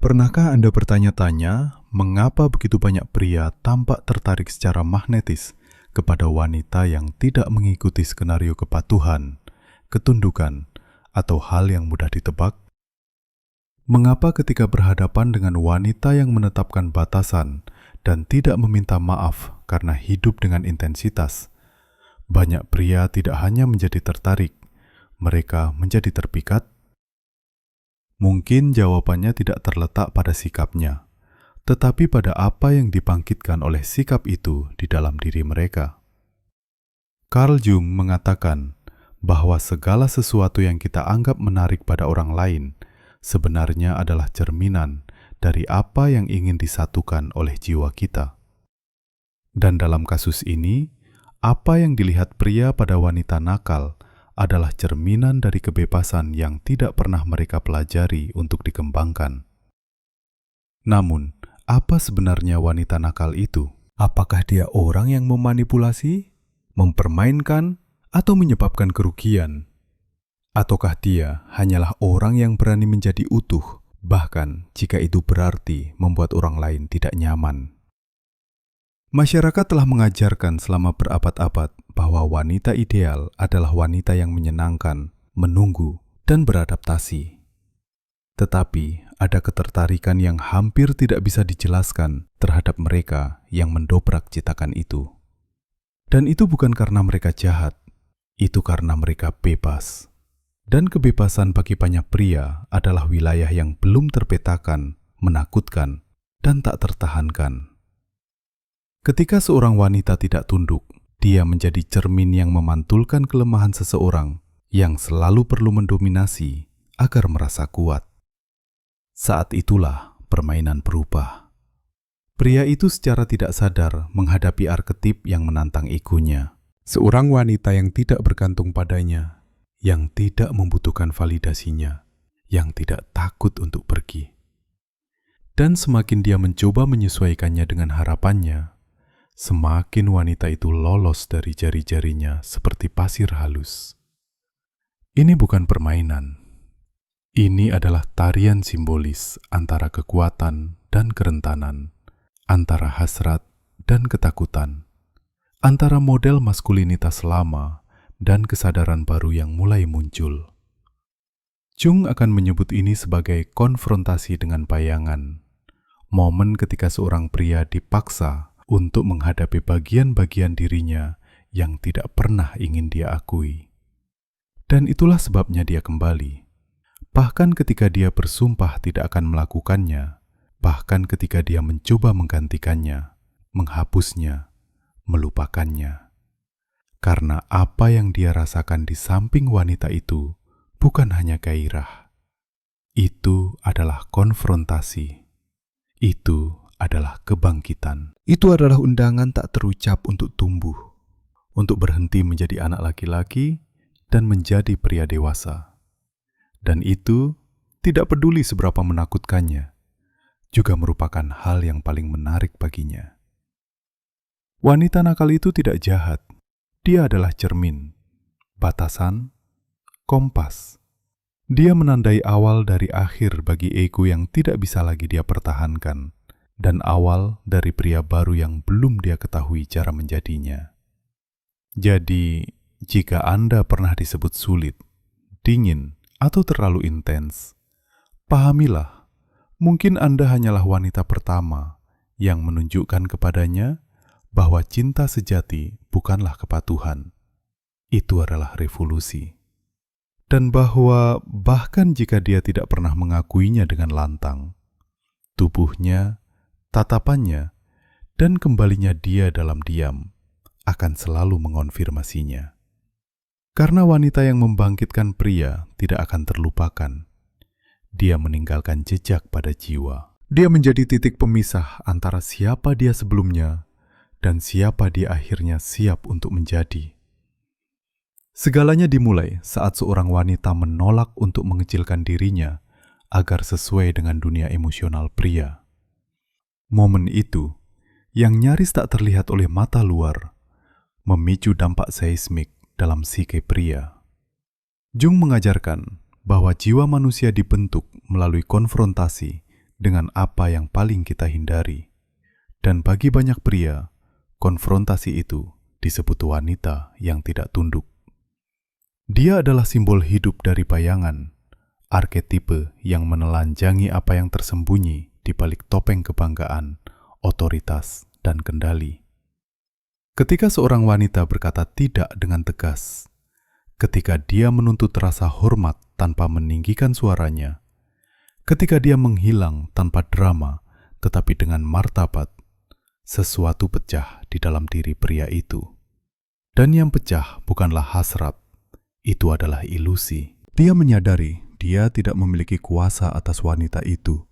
Pernahkah Anda bertanya-tanya, mengapa begitu banyak pria tampak tertarik secara magnetis kepada wanita yang tidak mengikuti skenario kepatuhan, ketundukan, atau hal yang mudah ditebak? Mengapa ketika berhadapan dengan wanita yang menetapkan batasan dan tidak meminta maaf karena hidup dengan intensitas, banyak pria tidak hanya menjadi tertarik, mereka menjadi terpikat? Mungkin jawabannya tidak terletak pada sikapnya, tetapi pada apa yang dibangkitkan oleh sikap itu di dalam diri mereka. Carl Jung mengatakan bahwa segala sesuatu yang kita anggap menarik pada orang lain sebenarnya adalah cerminan dari apa yang ingin disatukan oleh jiwa kita. Dan dalam kasus ini, apa yang dilihat pria pada wanita nakal adalah cerminan dari kebebasan yang tidak pernah mereka pelajari untuk dikembangkan. Namun, apa sebenarnya wanita nakal itu? Apakah dia orang yang memanipulasi, mempermainkan, atau menyebabkan kerugian? Ataukah dia hanyalah orang yang berani menjadi utuh, bahkan jika itu berarti membuat orang lain tidak nyaman? Masyarakat telah mengajarkan selama berabad-abad bahwa wanita ideal adalah wanita yang menyenangkan, menunggu, dan beradaptasi. Tetapi ada ketertarikan yang hampir tidak bisa dijelaskan terhadap mereka yang mendobrak citakan itu. Dan itu bukan karena mereka jahat, itu karena mereka bebas. Dan kebebasan bagi banyak pria adalah wilayah yang belum terpetakan, menakutkan, dan tak tertahankan. Ketika seorang wanita tidak tunduk, dia menjadi cermin yang memantulkan kelemahan seseorang yang selalu perlu mendominasi agar merasa kuat. Saat itulah permainan berubah. Pria itu secara tidak sadar menghadapi arketip yang menantang egonya. Seorang wanita yang tidak bergantung padanya, yang tidak membutuhkan validasinya, yang tidak takut untuk pergi. Dan semakin dia mencoba menyesuaikannya dengan harapannya, semakin wanita itu lolos dari jari-jarinya seperti pasir halus. Ini bukan permainan. Ini adalah tarian simbolis antara kekuatan dan kerentanan, antara hasrat dan ketakutan, antara model maskulinitas lama dan kesadaran baru yang mulai muncul. Jung akan menyebut ini sebagai konfrontasi dengan bayangan, momen ketika seorang pria dipaksa untuk menghadapi bagian-bagian dirinya yang tidak pernah ingin dia akui. Dan itulah sebabnya dia kembali. Bahkan ketika dia bersumpah tidak akan melakukannya, bahkan ketika dia mencoba menggantikannya, menghapusnya, melupakannya. Karena apa yang dia rasakan di samping wanita itu bukan hanya gairah. Itu adalah konfrontasi. Itu adalah kebangkitan. Itu adalah undangan tak terucap untuk tumbuh, untuk berhenti menjadi anak laki-laki dan menjadi pria dewasa. Dan itu tidak peduli seberapa menakutkannya, juga merupakan hal yang paling menarik baginya. Wanita nakal itu tidak jahat. Dia adalah cermin, batasan, kompas. Dia menandai awal dari akhir bagi ego yang tidak bisa lagi dia pertahankan, dan awal dari pria baru yang belum dia ketahui cara menjadinya. Jadi, jika Anda pernah disebut sulit, dingin, atau terlalu intens, pahamilah, mungkin Anda hanyalah wanita pertama yang menunjukkan kepadanya bahwa cinta sejati bukanlah kepatuhan. Itu adalah revolusi. Dan bahwa bahkan jika dia tidak pernah mengakuinya dengan lantang, tubuhnya, tatapannya, dan kembalinya dia dalam diam akan selalu mengonfirmasinya. Karena wanita yang membangkitkan pria tidak akan terlupakan. Dia meninggalkan jejak pada jiwa. Dia menjadi titik pemisah antara siapa dia sebelumnya dan siapa dia akhirnya siap untuk menjadi. Segalanya dimulai saat seorang wanita menolak untuk mengecilkan dirinya agar sesuai dengan dunia emosional pria. Momen itu, yang nyaris tak terlihat oleh mata luar, memicu dampak seismik dalam psike pria. Jung mengajarkan bahwa jiwa manusia dibentuk melalui konfrontasi dengan apa yang paling kita hindari. Dan bagi banyak pria, konfrontasi itu disebut wanita yang tidak tunduk. Dia adalah simbol hidup dari bayangan, arketipe yang menelanjangi apa yang tersembunyi di balik topeng kebanggaan, otoritas, dan kendali. Ketika seorang wanita berkata tidak dengan tegas, ketika dia menuntut rasa hormat tanpa meninggikan suaranya, ketika dia menghilang tanpa drama tetapi dengan martabat, sesuatu pecah di dalam diri pria itu. Dan yang pecah bukanlah hasrat, itu adalah ilusi. Dia menyadari dia tidak memiliki kuasa atas wanita itu.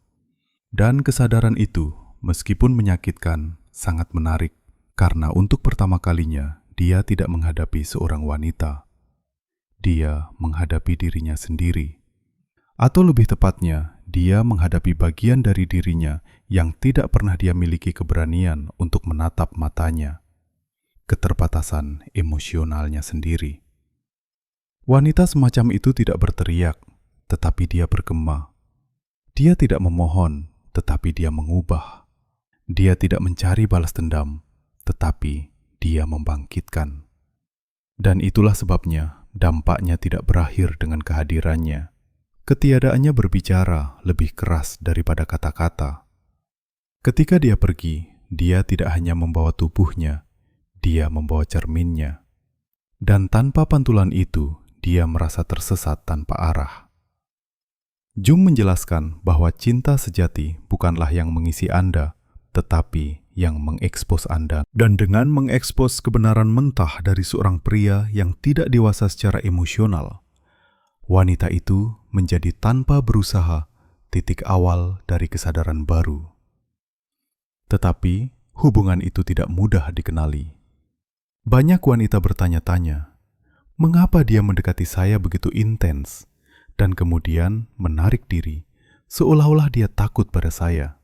Dan kesadaran itu, meskipun menyakitkan, sangat menarik. Karena untuk pertama kalinya, dia tidak menghadapi seorang wanita. Dia menghadapi dirinya sendiri. Atau lebih tepatnya, dia menghadapi bagian dari dirinya yang tidak pernah dia miliki keberanian untuk menatap matanya. Keterbatasan emosionalnya sendiri. Wanita semacam itu tidak berteriak, tetapi dia bergema. Dia tidak memohon, tetapi dia mengubah. Dia tidak mencari balas dendam, tetapi dia membangkitkan. Dan itulah sebabnya dampaknya tidak berakhir dengan kehadirannya. Ketiadaannya berbicara lebih keras daripada kata-kata. Ketika dia pergi, dia tidak hanya membawa tubuhnya, dia membawa cerminnya. Dan tanpa pantulan itu, dia merasa tersesat tanpa arah. Jung menjelaskan bahwa cinta sejati bukanlah yang mengisi Anda, tetapi yang mengekspos Anda. Dan dengan mengekspos kebenaran mentah dari seorang pria yang tidak dewasa secara emosional, wanita itu menjadi tanpa berusaha titik awal dari kesadaran baru. Tetapi hubungan itu tidak mudah dikenali. Banyak wanita bertanya-tanya, mengapa dia mendekati saya begitu intens, dan kemudian menarik diri, seolah-olah dia takut pada saya.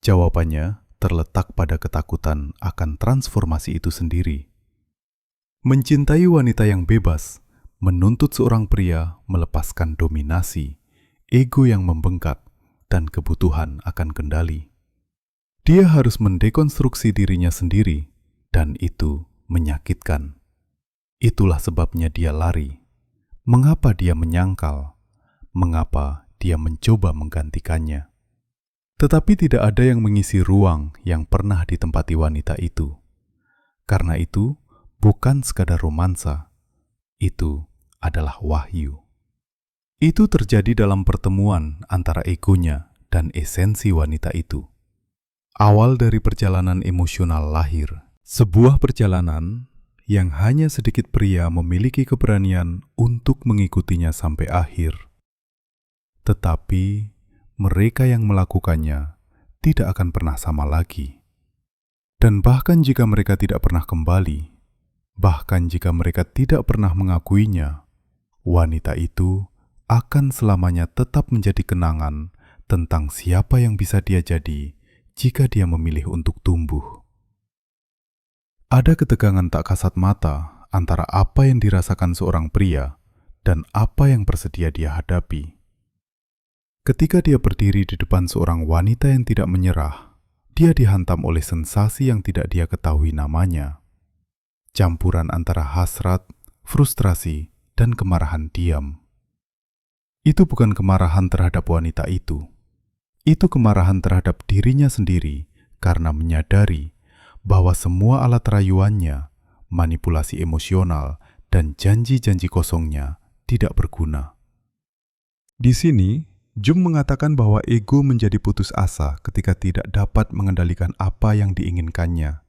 Jawabannya terletak pada ketakutan akan transformasi itu sendiri. Mencintai wanita yang bebas, menuntut seorang pria melepaskan dominasi, ego yang membengkak, dan kebutuhan akan kendali. Dia harus mendekonstruksi dirinya sendiri, dan itu menyakitkan. Itulah sebabnya dia lari. Mengapa dia menyangkal? Mengapa dia mencoba menggantikannya? Tetapi tidak ada yang mengisi ruang yang pernah ditempati wanita itu. Karena itu, bukan sekadar romansa. Itu adalah wahyu. Itu terjadi dalam pertemuan antara egonya dan esensi wanita itu. Awal dari perjalanan emosional lahir. Sebuah perjalanan yang hanya sedikit pria memiliki keberanian untuk mengikutinya sampai akhir. Tetapi mereka yang melakukannya tidak akan pernah sama lagi. Dan bahkan jika mereka tidak pernah kembali, bahkan jika mereka tidak pernah mengakuinya, wanita itu akan selamanya tetap menjadi kenangan tentang siapa yang bisa dia jadi jika dia memilih untuk tumbuh. Ada ketegangan tak kasat mata antara apa yang dirasakan seorang pria dan apa yang bersedia dia hadapi. Ketika dia berdiri di depan seorang wanita yang tidak menyerah, dia dihantam oleh sensasi yang tidak dia ketahui namanya. Campuran antara hasrat, frustrasi, dan kemarahan diam. Itu bukan kemarahan terhadap wanita itu. Itu kemarahan terhadap dirinya sendiri karena menyadari bahwa semua alat rayuannya, manipulasi emosional, dan janji-janji kosongnya tidak berguna. Di sini, Jung mengatakan bahwa ego menjadi putus asa ketika tidak dapat mengendalikan apa yang diinginkannya.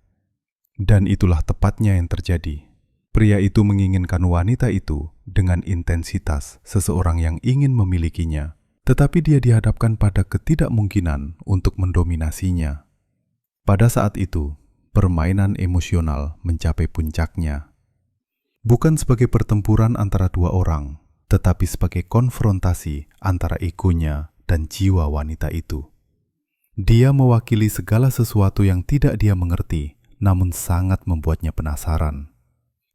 Dan itulah tepatnya yang terjadi. Pria itu menginginkan wanita itu dengan intensitas seseorang yang ingin memilikinya, tetapi dia dihadapkan pada ketidakmungkinan untuk mendominasinya. Pada saat itu, permainan emosional mencapai puncaknya. Bukan sebagai pertempuran antara dua orang, tetapi sebagai konfrontasi antara egonya dan jiwa wanita itu. Dia mewakili segala sesuatu yang tidak dia mengerti, namun sangat membuatnya penasaran.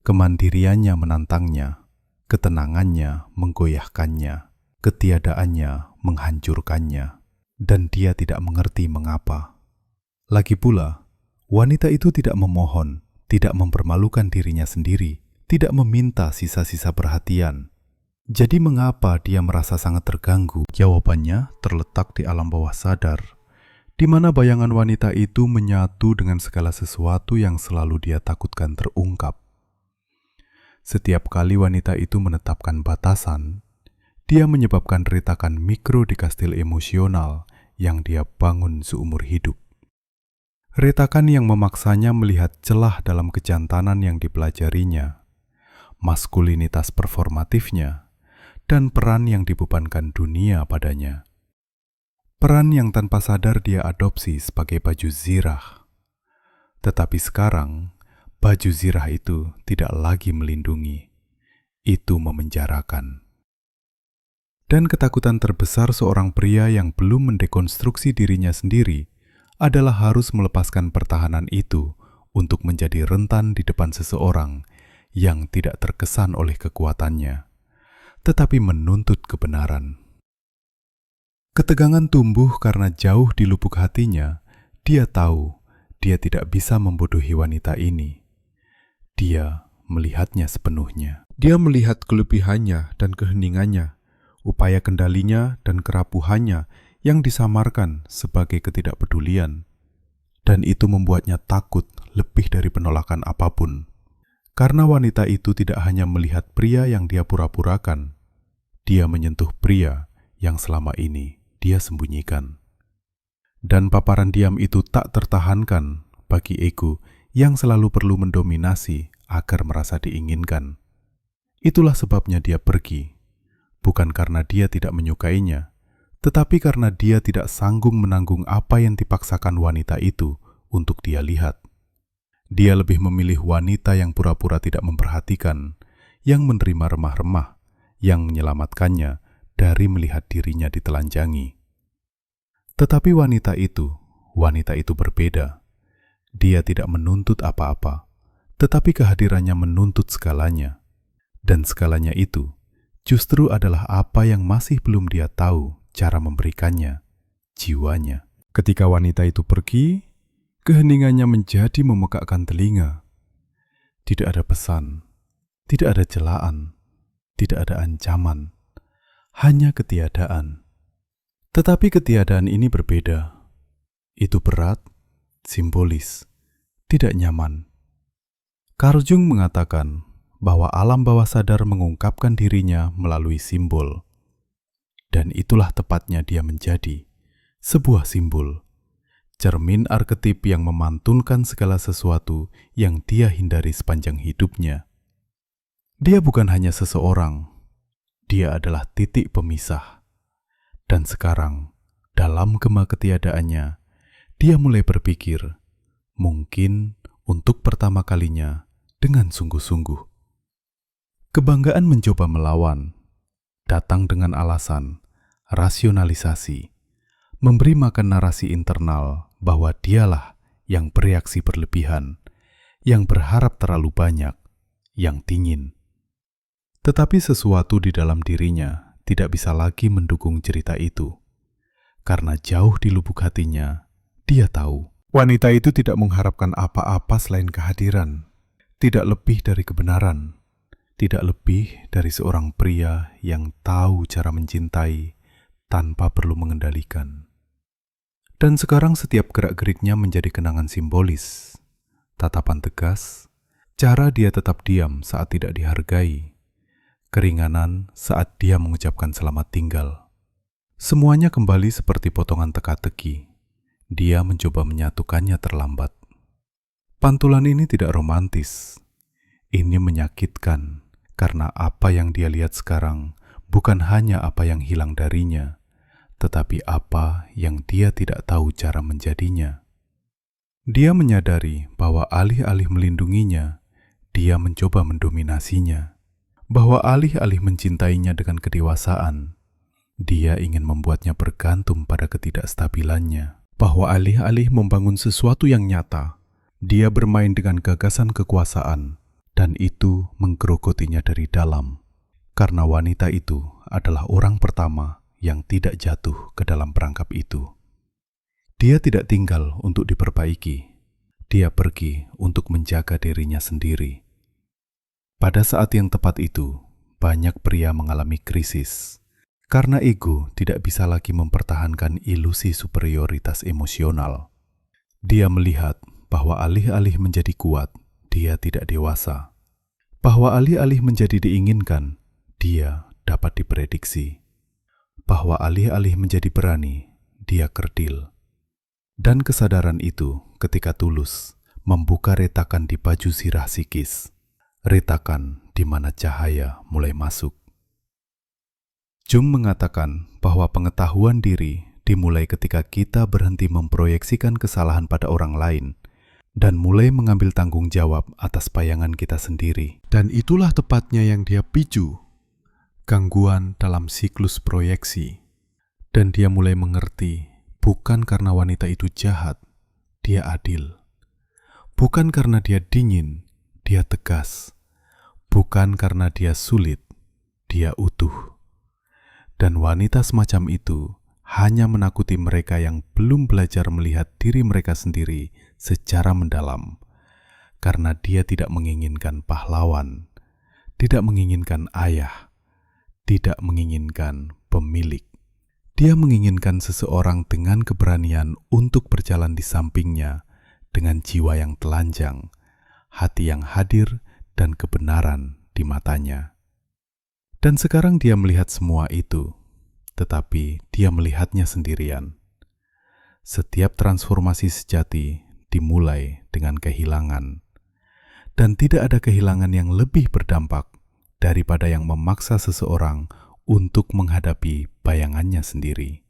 Kemandiriannya menantangnya, ketenangannya menggoyahkannya, ketiadaannya menghancurkannya. dan dia tidak mengerti mengapa. Lagi pula, wanita itu tidak memohon, tidak mempermalukan dirinya sendiri, tidak meminta sisa-sisa perhatian. Jadi mengapa dia merasa sangat terganggu? Jawabannya terletak di alam bawah sadar, di mana bayangan wanita itu menyatu dengan segala sesuatu yang selalu dia takutkan terungkap. Setiap kali wanita itu menetapkan batasan, dia menyebabkan retakan mikro di kastil emosional yang dia bangun seumur hidup. Retakan yang memaksanya melihat celah dalam kejantanan yang dipelajarinya, maskulinitas performatifnya, dan peran yang dibebankan dunia padanya. Peran yang tanpa sadar dia adopsi sebagai baju zirah. Tetapi sekarang, baju zirah itu tidak lagi melindungi. Itu memenjarakan. Dan ketakutan terbesar seorang pria yang belum mendekonstruksi dirinya sendiri adalah harus melepaskan pertahanan itu untuk menjadi rentan di depan seseorang yang tidak terkesan oleh kekuatannya, tetapi menuntut kebenaran. Ketegangan tumbuh karena jauh di lubuk hatinya, dia tahu dia tidak bisa membodohi wanita ini. Dia melihatnya sepenuhnya. Dia melihat kelebihannya dan keheningannya, upaya kendalinya dan kerapuhannya yang disamarkan sebagai ketidakpedulian. Dan itu membuatnya takut lebih dari penolakan apapun. Karena wanita itu tidak hanya melihat pria yang dia pura-purakan, dia menyentuh pria yang selama ini dia sembunyikan. Dan paparan diam itu tak tertahankan bagi ego yang selalu perlu mendominasi agar merasa diinginkan. Itulah sebabnya dia pergi, bukan karena dia tidak menyukainya, tetapi karena dia tidak sanggup menanggung apa yang dipaksakan wanita itu untuk dia lihat. Dia lebih memilih wanita yang pura-pura tidak memperhatikan, yang menerima remah-remah, yang menyelamatkannya dari melihat dirinya ditelanjangi. Tetapi wanita itu berbeda. Dia tidak menuntut apa-apa, tetapi kehadirannya menuntut segalanya. Dan segalanya itu justru adalah apa yang masih belum dia tahu cara memberikannya, jiwanya. Ketika wanita itu pergi, keheningannya menjadi memekakkan telinga. Tidak ada pesan, tidak ada celaan, tidak ada ancaman, hanya ketiadaan. Tetapi ketiadaan ini berbeda. Itu berat, simbolis, tidak nyaman. Carl Jung mengatakan bahwa alam bawah sadar mengungkapkan dirinya melalui simbol. Dan itulah tepatnya dia menjadi sebuah simbol. Cermin arketip yang memantunkan segala sesuatu yang dia hindari sepanjang hidupnya. Dia bukan hanya seseorang, dia adalah titik pemisah. Dan sekarang, dalam gema ketiadaannya, dia mulai berpikir, mungkin untuk pertama kalinya dengan sungguh-sungguh. Kebanggaan mencoba melawan, datang dengan alasan, rasionalisasi, memberi makan narasi internal bahwa dialah yang bereaksi berlebihan, yang berharap terlalu banyak, yang dingin. Tetapi sesuatu di dalam dirinya tidak bisa lagi mendukung cerita itu. Karena jauh di lubuk hatinya, dia tahu wanita itu tidak mengharapkan apa-apa selain kehadiran, tidak lebih dari kebenaran, tidak lebih dari seorang pria yang tahu cara mencintai tanpa perlu mengendalikan. Dan sekarang setiap gerak-geriknya menjadi kenangan simbolis, tatapan tegas, cara dia tetap diam saat tidak dihargai, keringanan saat dia mengucapkan selamat tinggal. Semuanya kembali seperti potongan teka-teki. Dia mencoba menyatukannya terlambat. Pantulan ini tidak romantis. Ini menyakitkan, karena apa yang dia lihat sekarang bukan hanya apa yang hilang darinya, tetapi apa yang dia tidak tahu cara menjadinya. Dia menyadari bahwa alih-alih melindunginya, dia mencoba mendominasinya. Bahwa alih-alih mencintainya dengan kedewasaan, dia ingin membuatnya bergantung pada ketidakstabilannya. Bahwa alih-alih membangun sesuatu yang nyata, dia bermain dengan gagasan kekuasaan, dan itu menggerogotinya dari dalam. Karena wanita itu adalah orang pertama yang tidak jatuh ke dalam perangkap itu. Dia tidak tinggal untuk diperbaiki. Dia pergi untuk menjaga dirinya sendiri. Pada saat yang tepat itu, banyak pria mengalami krisis. Karena ego tidak bisa lagi mempertahankan ilusi superioritas emosional. Dia melihat bahwa alih-alih menjadi kuat, dia tidak dewasa. Bahwa alih-alih menjadi diinginkan, dia dapat diprediksi. Bahwa alih-alih menjadi berani, dia kerdil. Dan kesadaran itu ketika tulus membuka retakan di baju sirah psikis. Retakan di mana cahaya mulai masuk. Jung mengatakan bahwa pengetahuan diri dimulai ketika kita berhenti memproyeksikan kesalahan pada orang lain dan mulai mengambil tanggung jawab atas bayangan kita sendiri. Dan itulah tepatnya yang dia picu, gangguan dalam siklus proyeksi. Dan dia mulai mengerti, bukan karena wanita itu jahat, dia adil. Bukan karena dia dingin, dia tegas. Bukan karena dia sulit, dia utuh. Dan wanita semacam itu hanya menakuti mereka yang belum belajar melihat diri mereka sendiri secara mendalam. Karena dia tidak menginginkan pahlawan, tidak menginginkan ayah, tidak menginginkan pemilik. Dia menginginkan seseorang dengan keberanian untuk berjalan di sampingnya, dengan jiwa yang telanjang, hati yang hadir, dan kebenaran di matanya. Dan sekarang dia melihat semua itu, tetapi dia melihatnya sendirian. Setiap transformasi sejati dimulai dengan kehilangan, dan tidak ada kehilangan yang lebih berdampak daripada yang memaksa seseorang untuk menghadapi bayangannya sendiri.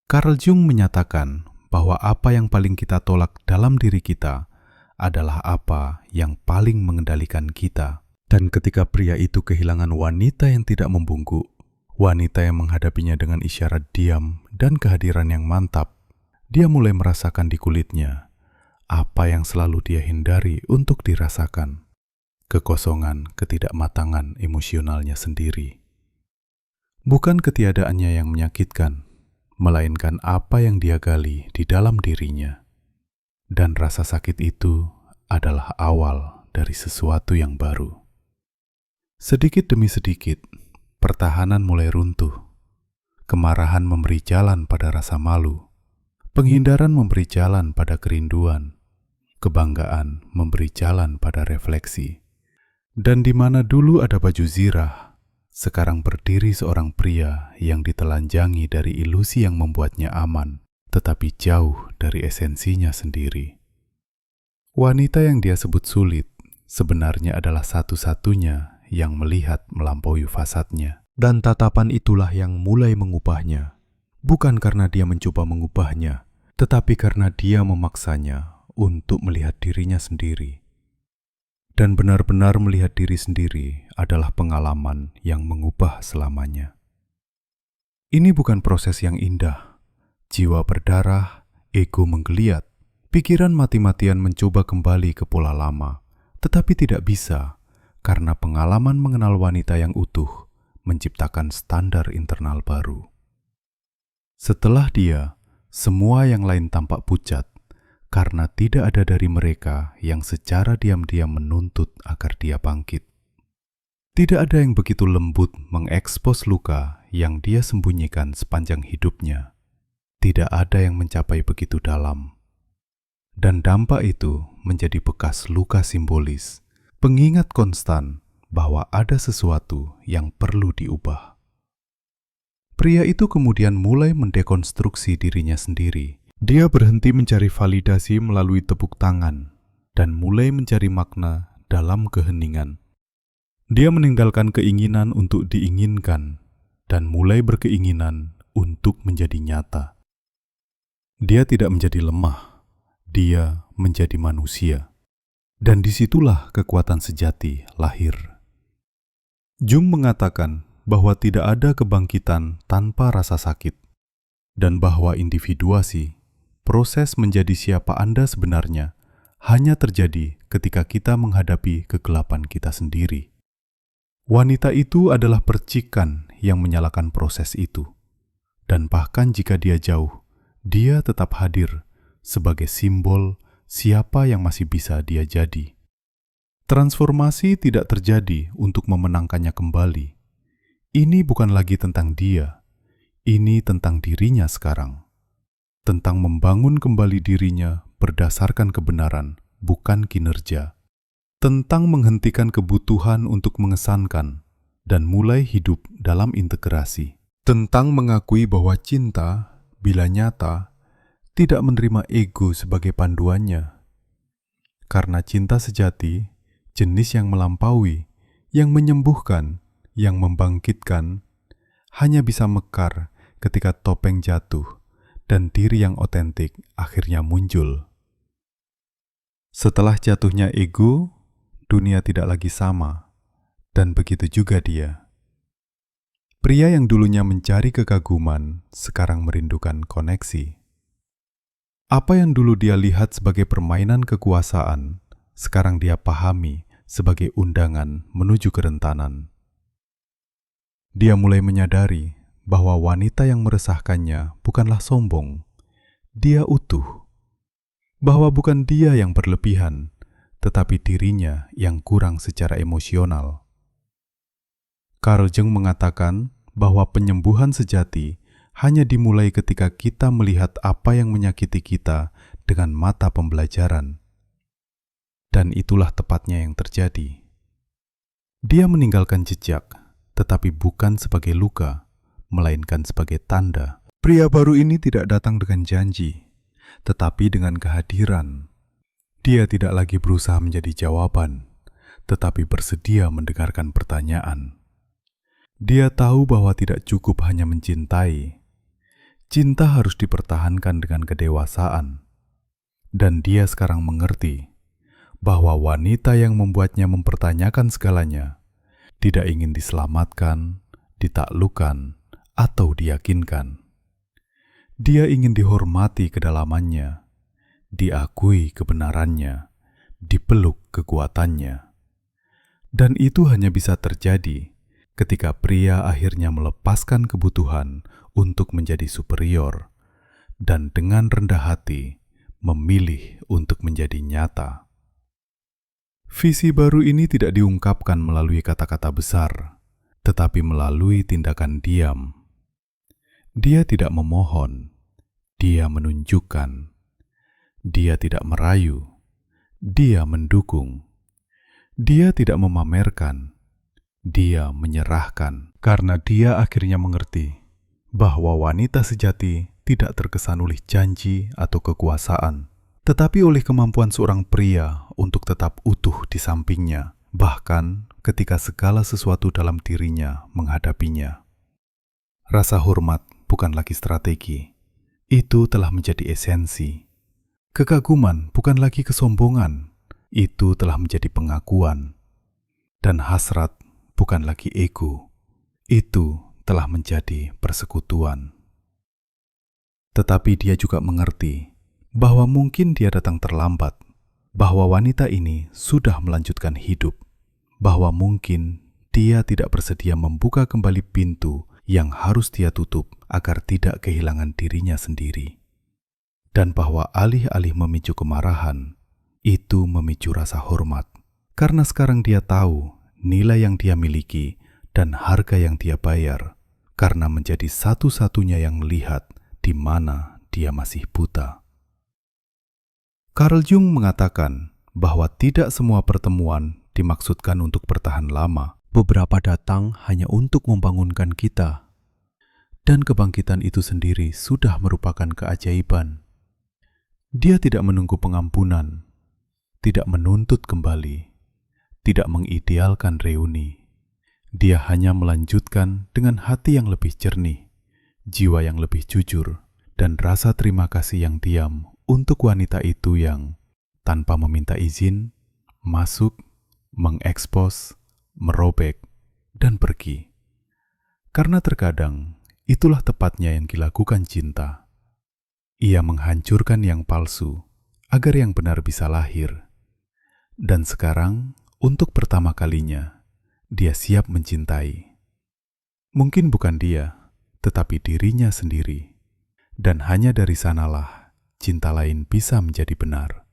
Carl Jung menyatakan bahwa apa yang paling kita tolak dalam diri kita adalah apa yang paling mengendalikan kita. Dan ketika pria itu kehilangan wanita yang tidak membungkuk, wanita yang menghadapinya dengan isyarat diam dan kehadiran yang mantap, dia mulai merasakan di kulitnya apa yang selalu dia hindari untuk dirasakan. Kekosongan, ketidakmatangan emosionalnya sendiri. Bukan ketiadaannya yang menyakitkan, melainkan apa yang dia gali di dalam dirinya. Dan rasa sakit itu adalah awal dari sesuatu yang baru. Sedikit demi sedikit, pertahanan mulai runtuh. Kemarahan memberi jalan pada rasa malu. Penghindaran memberi jalan pada kerinduan. Kebanggaan memberi jalan pada refleksi. Dan di mana dulu ada baju zirah, sekarang berdiri seorang pria yang ditelanjangi dari ilusi yang membuatnya aman, tetapi jauh dari esensinya sendiri. Wanita yang dia sebut sulit sebenarnya adalah satu-satunya yang melihat melampaui fasadnya. Dan tatapan itulah yang mulai mengubahnya. Bukan karena dia mencoba mengubahnya, tetapi karena dia memaksanya untuk melihat dirinya sendiri. Dan benar-benar melihat diri sendiri adalah pengalaman yang mengubah selamanya. Ini bukan proses yang indah. Jiwa berdarah, ego menggeliat, pikiran mati-matian mencoba kembali ke pola lama, tetapi tidak bisa karena pengalaman mengenal wanita yang utuh menciptakan standar internal baru. Setelah dia, semua yang lain tampak pucat karena tidak ada dari mereka yang secara diam-diam menuntut agar dia bangkit. Tidak ada yang begitu lembut mengekspos luka yang dia sembunyikan sepanjang hidupnya. Tidak ada yang mencapai begitu dalam. Dan dampak itu menjadi bekas luka simbolis, pengingat konstan bahwa ada sesuatu yang perlu diubah. Pria itu kemudian mulai mendekonstruksi dirinya sendiri. Dia berhenti mencari validasi melalui tepuk tangan dan mulai mencari makna dalam keheningan. Dia meninggalkan keinginan untuk diinginkan dan mulai berkeinginan untuk menjadi nyata. Dia tidak menjadi lemah, dia menjadi manusia. Dan disitulah kekuatan sejati lahir. Jung mengatakan bahwa tidak ada kebangkitan tanpa rasa sakit, dan bahwa individuasi, proses menjadi siapa Anda sebenarnya, hanya terjadi ketika kita menghadapi kegelapan kita sendiri. Wanita itu adalah percikan yang menyalakan proses itu. Dan bahkan jika dia jauh, dia tetap hadir sebagai simbol siapa yang masih bisa dia jadi. Transformasi tidak terjadi untuk memenangkannya kembali. Ini bukan lagi tentang dia, ini tentang dirinya sekarang. Tentang membangun kembali dirinya berdasarkan kebenaran, bukan kinerja. Tentang menghentikan kebutuhan untuk mengesankan dan mulai hidup dalam integrasi. Tentang mengakui bahwa cinta, bila nyata, tidak menerima ego sebagai panduannya. Karena cinta sejati, jenis yang melampaui, yang menyembuhkan, yang membangkitkan, hanya bisa mekar ketika topeng jatuh dan diri yang otentik akhirnya muncul. Setelah jatuhnya ego, dunia tidak lagi sama, dan begitu juga dia. Pria yang dulunya mencari kekaguman, sekarang merindukan koneksi. Apa yang dulu dia lihat sebagai permainan kekuasaan, sekarang dia pahami sebagai undangan menuju kerentanan. Dia mulai menyadari bahwa wanita yang meresahkannya bukanlah sombong, dia utuh. Bahwa bukan dia yang berlebihan, tetapi dirinya yang kurang secara emosional. Carl Jung mengatakan bahwa penyembuhan sejati hanya dimulai ketika kita melihat apa yang menyakiti kita dengan mata pembelajaran. Dan itulah tepatnya yang terjadi. Dia meninggalkan jejak, tetapi bukan sebagai luka, melainkan sebagai tanda. Pria baru ini tidak datang dengan janji, tetapi dengan kehadiran. Dia tidak lagi berusaha menjadi jawaban, tetapi bersedia mendengarkan pertanyaan. Dia tahu bahwa tidak cukup hanya mencintai. Cinta harus dipertahankan dengan kedewasaan. Dan dia sekarang mengerti bahwa wanita yang membuatnya mempertanyakan segalanya tidak ingin diselamatkan, ditaklukkan, atau diyakinkan. Dia ingin dihormati kedalamannya, diakui kebenarannya, dipeluk kekuatannya. Dan itu hanya bisa terjadi ketika pria akhirnya melepaskan kebutuhan untuk menjadi superior dan dengan rendah hati memilih untuk menjadi nyata. Visi baru ini tidak diungkapkan melalui kata-kata besar, tetapi melalui tindakan diam. Dia tidak memohon, dia menunjukkan. Dia tidak merayu, dia mendukung. Dia tidak memamerkan, dia menyerahkan. Karena dia akhirnya mengerti bahwa wanita sejati tidak terkesan oleh janji atau kekuasaan, tetapi oleh kemampuan seorang pria untuk tetap utuh di sampingnya, bahkan ketika segala sesuatu dalam dirinya menghadapinya. Rasa hormat bukan lagi strategi, itu telah menjadi esensi. Kekaguman bukan lagi kesombongan, itu telah menjadi pengakuan. Dan hasrat bukan lagi ego, itu telah menjadi persekutuan. Tetapi dia juga mengerti bahwa mungkin dia datang terlambat, bahwa wanita ini sudah melanjutkan hidup, bahwa mungkin dia tidak bersedia membuka kembali pintu yang harus dia tutup agar tidak kehilangan dirinya sendiri. Dan bahwa alih-alih memicu kemarahan, itu memicu rasa hormat. Karena sekarang dia tahu nilai yang dia miliki dan harga yang dia bayar, karena menjadi satu-satunya yang melihat di mana dia masih buta. Carl Jung mengatakan bahwa tidak semua pertemuan dimaksudkan untuk bertahan lama. Beberapa datang hanya untuk membangunkan kita. Dan kebangkitan itu sendiri sudah merupakan keajaiban. Dia tidak menunggu pengampunan, tidak menuntut kembali, tidak mengidealkan reuni. Dia hanya melanjutkan dengan hati yang lebih jernih, jiwa yang lebih jujur, dan rasa terima kasih yang diam untuk wanita itu yang, tanpa meminta izin, masuk, mengekspos, merobek, dan pergi. Karena terkadang, itulah tepatnya yang dilakukan cinta. Ia menghancurkan yang palsu, agar yang benar bisa lahir. Dan sekarang, untuk pertama kalinya, dia siap mencintai. Mungkin bukan dia, tetapi dirinya sendiri. Dan hanya dari sanalah cinta lain bisa menjadi benar.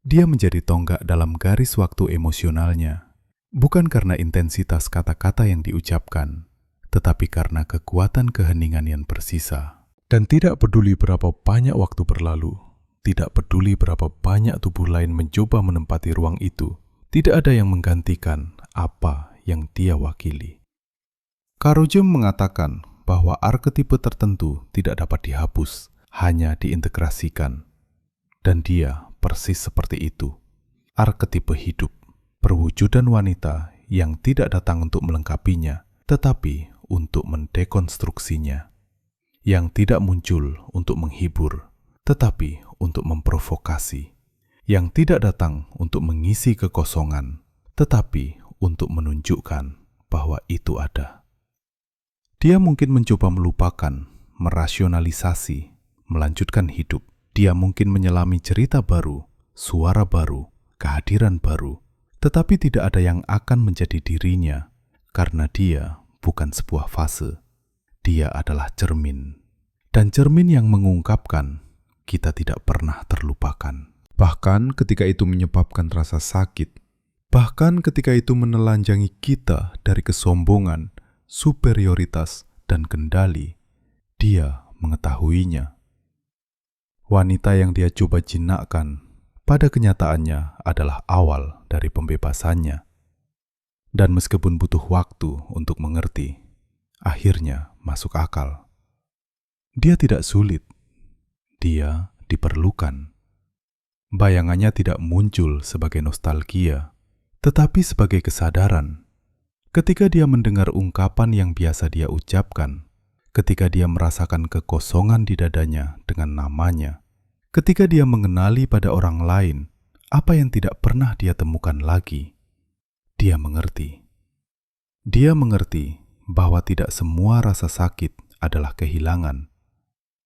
Dia menjadi tonggak dalam garis waktu emosionalnya, bukan karena intensitas kata-kata yang diucapkan, tetapi karena kekuatan keheningan yang bersisa. Dan tidak peduli berapa banyak waktu berlalu, tidak peduli berapa banyak tubuh lain mencoba menempati ruang itu, tidak ada yang menggantikan apa yang dia wakili. Carl Jung mengatakan bahwa arketipe tertentu tidak dapat dihapus, hanya diintegrasikan. Dan dia persis seperti itu. Arketipe hidup, perwujudan wanita yang tidak datang untuk melengkapinya, tetapi untuk mendekonstruksinya. Yang tidak muncul untuk menghibur, tetapi untuk memprovokasi. Yang tidak datang untuk mengisi kekosongan, tetapi untuk menunjukkan bahwa itu ada. Dia mungkin mencoba melupakan, merasionalisasi, melanjutkan hidup. Dia mungkin menyelami cerita baru, suara baru, kehadiran baru, tetapi tidak ada yang akan menjadi dirinya, karena dia bukan sebuah fase. Dia adalah cermin. Dan cermin yang mengungkapkan, kita tidak pernah terlupakan. Bahkan ketika itu menyebabkan rasa sakit, bahkan ketika itu menelanjangi kita dari kesombongan, superioritas, dan kendali, dia mengetahuinya. Wanita yang dia coba jinakkan, pada kenyataannya adalah awal dari pembebasannya. Dan meskipun butuh waktu untuk mengerti, akhirnya masuk akal. Dia tidak sulit, dia diperlukan. Bayangannya tidak muncul sebagai nostalgia, tetapi sebagai kesadaran. Ketika dia mendengar ungkapan yang biasa dia ucapkan, ketika dia merasakan kekosongan di dadanya dengan namanya, ketika dia mengenali pada orang lain apa yang tidak pernah dia temukan lagi, dia mengerti. Dia mengerti bahwa tidak semua rasa sakit adalah kehilangan.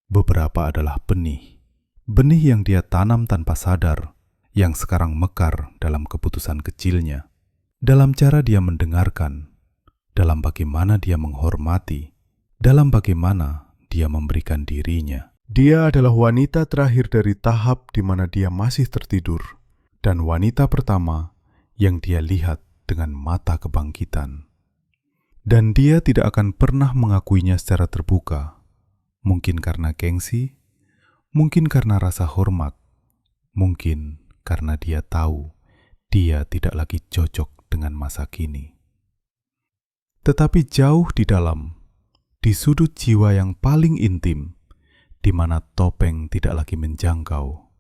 Beberapa adalah benih. Benih yang dia tanam tanpa sadar, yang sekarang mekar dalam keputusan kecilnya, dalam cara dia mendengarkan, dalam bagaimana dia menghormati, dalam bagaimana dia memberikan dirinya. Dia adalah wanita terakhir dari tahap di mana dia masih tertidur, dan wanita pertama yang dia lihat dengan mata kebangkitan. Dan dia tidak akan pernah mengakuinya secara terbuka, mungkin karena gengsi, mungkin karena rasa hormat, mungkin karena dia tahu dia tidak lagi cocok dengan masa kini. Tetapi jauh di dalam, di sudut jiwa yang paling intim, di mana topeng tidak lagi menjangkau,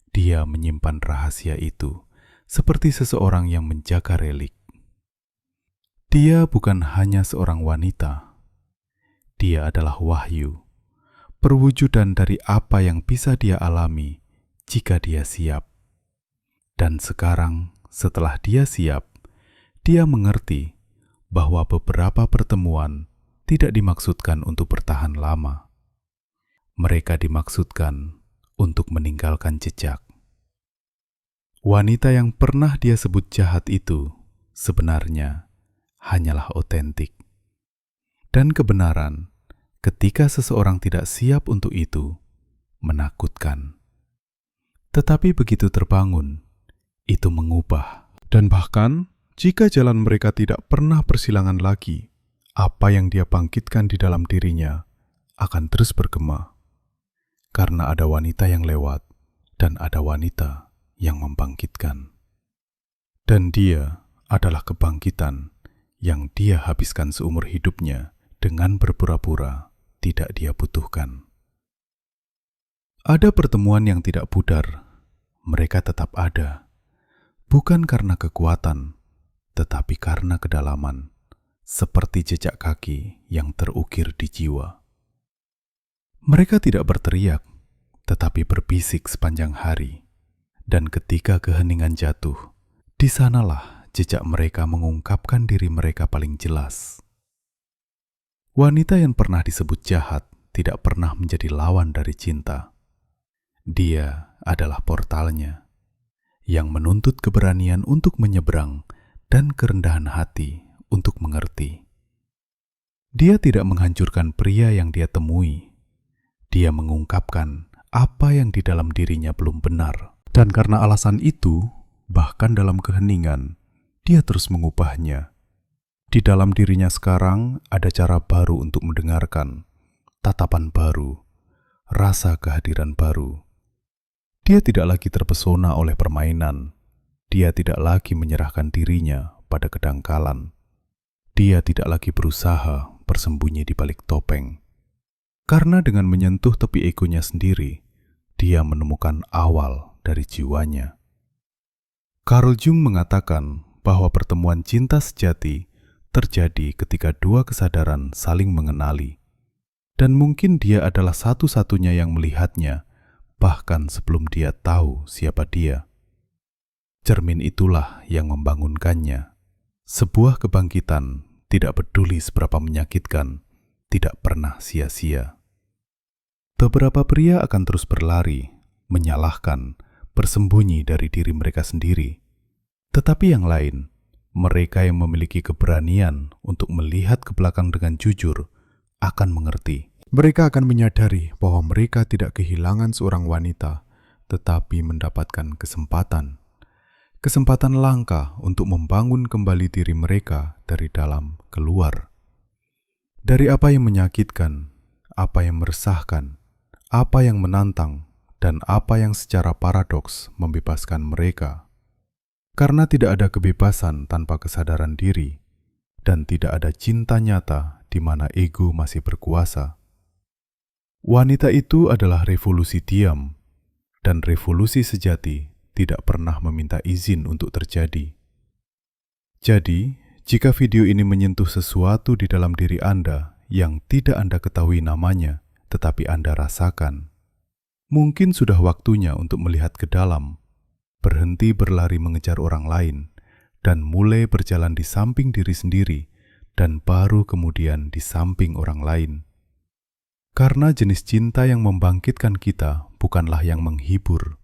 dia menyimpan rahasia itu seperti seseorang yang menjaga relik. Dia bukan hanya seorang wanita, dia adalah wahyu, perwujudan dari apa yang bisa dia alami jika dia siap. Dan sekarang, setelah dia siap, dia mengerti bahwa beberapa pertemuan tidak dimaksudkan untuk bertahan lama. Mereka dimaksudkan untuk meninggalkan jejak. Wanita yang pernah dia sebut jahat itu sebenarnya hanyalah otentik. Dan kebenaran, ketika seseorang tidak siap untuk itu, menakutkan. Tetapi begitu terbangun, itu mengubah. Dan bahkan, jika jalan mereka tidak pernah persilangan lagi, apa yang dia bangkitkan di dalam dirinya akan terus bergema. Karena ada wanita yang lewat, dan ada wanita yang membangkitkan. Dan dia adalah kebangkitan yang dia habiskan seumur hidupnya dengan berpura-pura tidak dia butuhkan. Ada pertemuan yang tidak pudar, mereka tetap ada, bukan karena kekuatan, tetapi karena kedalaman, seperti jejak kaki yang terukir di jiwa. Mereka tidak berteriak, tetapi berbisik sepanjang hari, dan ketika keheningan jatuh, di sanalah jejak mereka mengungkapkan diri mereka paling jelas. Wanita yang pernah disebut jahat tidak pernah menjadi lawan dari cinta. Dia adalah portalnya, yang menuntut keberanian untuk menyeberang dan kerendahan hati untuk mengerti. Dia tidak menghancurkan pria yang dia temui. Dia mengungkapkan apa yang di dalam dirinya belum benar. Dan karena alasan itu, bahkan dalam keheningan, dia terus mengubahnya. Di dalam dirinya sekarang ada cara baru untuk mendengarkan, tatapan baru, rasa kehadiran baru. Dia tidak lagi terpesona oleh permainan. Dia tidak lagi menyerahkan dirinya pada kedangkalan. Dia tidak lagi berusaha bersembunyi di balik topeng. Karena dengan menyentuh tepi egonya sendiri, dia menemukan awal dari jiwanya. Carl Jung mengatakan bahwa pertemuan cinta sejati terjadi ketika dua kesadaran saling mengenali. Dan mungkin dia adalah satu-satunya yang melihatnya, bahkan sebelum dia tahu siapa dia. Cermin itulah yang membangunkannya. Sebuah kebangkitan tidak peduli seberapa menyakitkan, tidak pernah sia-sia. Beberapa pria akan terus berlari, menyalahkan, bersembunyi dari diri mereka sendiri. Tetapi yang lain, mereka yang memiliki keberanian untuk melihat ke belakang dengan jujur, akan mengerti. Mereka akan menyadari bahwa mereka tidak kehilangan seorang wanita, tetapi mendapatkan kesempatan. Kesempatan langka untuk membangun kembali diri mereka dari dalam keluar. Dari apa yang menyakitkan, apa yang meresahkan, apa yang menantang, dan apa yang secara paradoks membebaskan mereka. Karena tidak ada kebebasan tanpa kesadaran diri, dan tidak ada cinta nyata di mana ego masih berkuasa. Wanita itu adalah revolusi diam, dan revolusi sejati tidak pernah meminta izin untuk terjadi. Jadi, jika video ini menyentuh sesuatu di dalam diri Anda yang tidak Anda ketahui namanya, tetapi Anda rasakan, mungkin sudah waktunya untuk melihat ke dalam, berhenti berlari mengejar orang lain, dan mulai berjalan di samping diri sendiri, dan baru kemudian di samping orang lain. Karena jenis cinta yang membangkitkan kita bukanlah yang menghibur,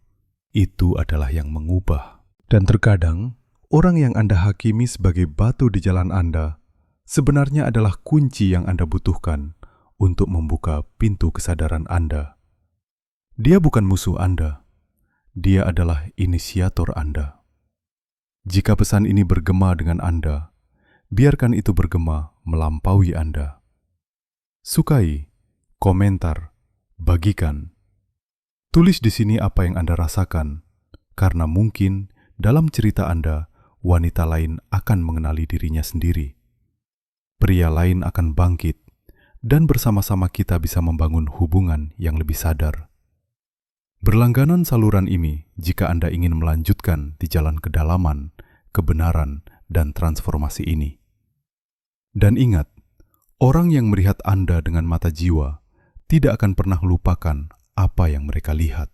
itu adalah yang mengubah. Dan terkadang, orang yang Anda hakimi sebagai batu di jalan Anda, sebenarnya adalah kunci yang Anda butuhkan untuk membuka pintu kesadaran Anda. Dia bukan musuh Anda, dia adalah inisiator Anda. Jika pesan ini bergema dengan Anda, biarkan itu bergema melampaui Anda. Sukai, komentar, bagikan. Tulis di sini apa yang Anda rasakan, karena mungkin dalam cerita Anda, wanita lain akan mengenali dirinya sendiri. Pria lain akan bangkit, dan bersama-sama kita bisa membangun hubungan yang lebih sadar. Berlangganan saluran ini jika Anda ingin melanjutkan di jalan kedalaman, kebenaran, dan transformasi ini. Dan ingat, orang yang melihat Anda dengan mata jiwa tidak akan pernah lupakan apa yang mereka lihat.